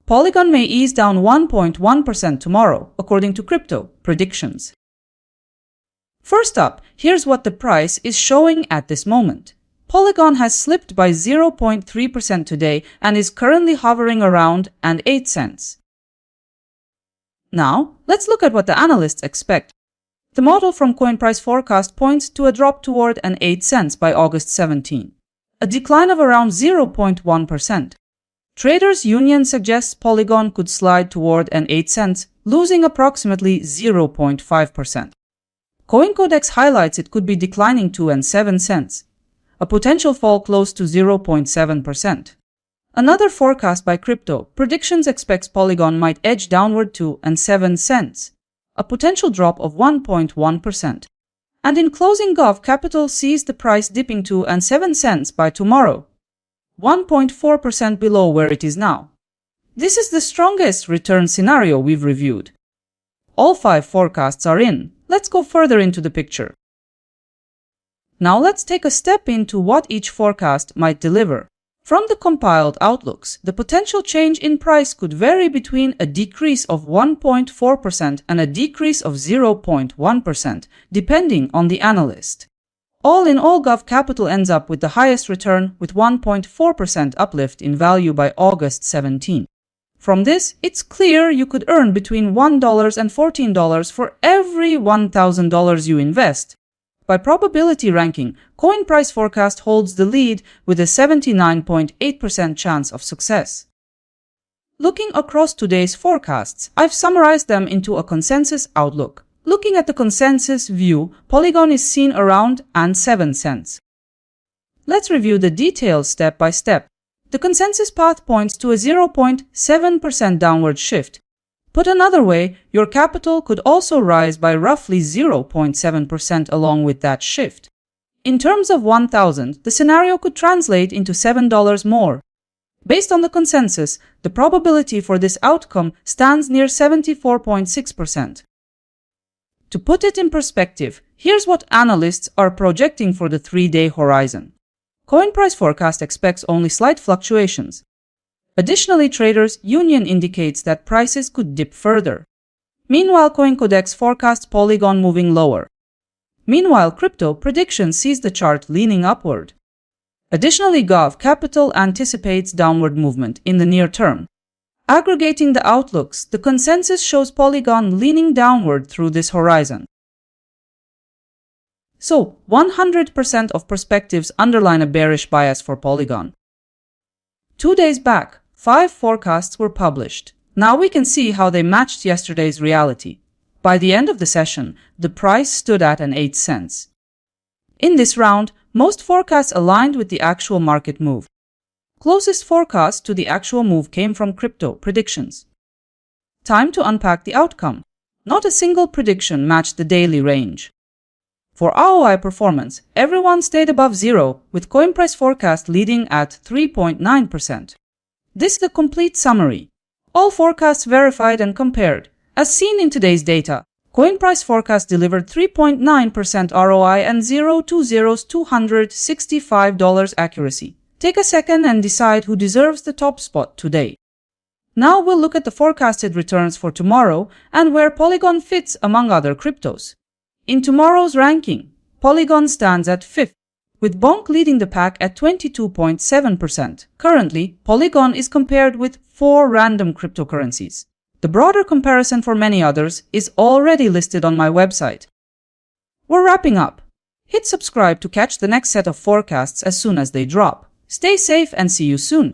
Polygon may ease down 1.1% tomorrow, according to crypto predictions. First up, here's what the price is showing at this moment. Polygon has slipped by 0.3% today and is currently hovering around 8 cents. Now, let's look at what the analysts expect. The model from Coin Price Forecast points to a drop toward 8 cents by August 17, a decline of around 0.1%. Traders Union suggests Polygon could slide toward 8 cents, losing approximately 0.5%. CoinCodex highlights it could be declining to 7 cents, a potential fall close to 0.7%. Another forecast by Crypto Predictions expects Polygon might edge downward to 7 cents, a potential drop of 1.1%. And in closing, Gov Capital sees the price dipping to 7 cents by tomorrow, 1.4% below where it is now. This is the strongest return scenario we've reviewed. All 5 forecasts are in. Let's go further into the picture. Now let's take a step into what each forecast might deliver. From the compiled outlooks, the potential change in price could vary between a decrease of 1.4% and a decrease of 0.1%, depending on the analyst. All in all, Gov Capital ends up with the highest return, with 1.4% uplift in value by August 17. From this, it's clear you could earn between $1 and $14 for every $1,000 you invest. By probability ranking, Coin Price Forecast holds the lead with a 79.8% chance of success. Looking across today's forecasts, I've summarized them into a consensus outlook. Looking at the consensus view, Polygon is seen around 7 cents. Let's review the details step by step. The consensus path points to a 0.7% downward shift. Put another way, your capital could also rise by roughly 0.7% along with that shift. In terms of 1,000, the scenario could translate into $7 more. Based on the consensus, the probability for this outcome stands near 74.6%. To put it in perspective, here's what analysts are projecting for the 3-day horizon. Coin Price Forecast expects only slight fluctuations. Additionally, Traders Union indicates that prices could dip further. Meanwhile, CoinCodex forecasts Polygon moving lower. Meanwhile, Crypto Predictions sees the chart leaning upward. Additionally, Gov Capital anticipates downward movement in the near term. Aggregating the outlooks, the consensus shows Polygon leaning downward through this horizon. So, 100% of perspectives underline a bearish bias for Polygon. 2 days back, 5 forecasts were published. Now we can see how they matched yesterday's reality. By the end of the session, the price stood at 8 cents. In this round, most forecasts aligned with the actual market move. Closest forecast to the actual move came from Crypto Predictions. Time to unpack the outcome. Not a single prediction matched the daily range. For ROI performance, everyone stayed above zero, with Coin Price Forecast leading at 3.9%. This is a complete summary. All forecasts verified and compared. As seen in today's data, Coin Price Forecast delivered 3.9% ROI and 0 to 0's $265 accuracy. Take a second and decide who deserves the top spot today. Now we'll look at the forecasted returns for tomorrow and where Polygon fits among other cryptos. In tomorrow's ranking, Polygon stands at 5th, with Bonk leading the pack at 22.7%. Currently, Polygon is compared with 4 random cryptocurrencies. The broader comparison for many others is already listed on my website. We're wrapping up. Hit subscribe to catch the next set of forecasts as soon as they drop. Stay safe and see you soon.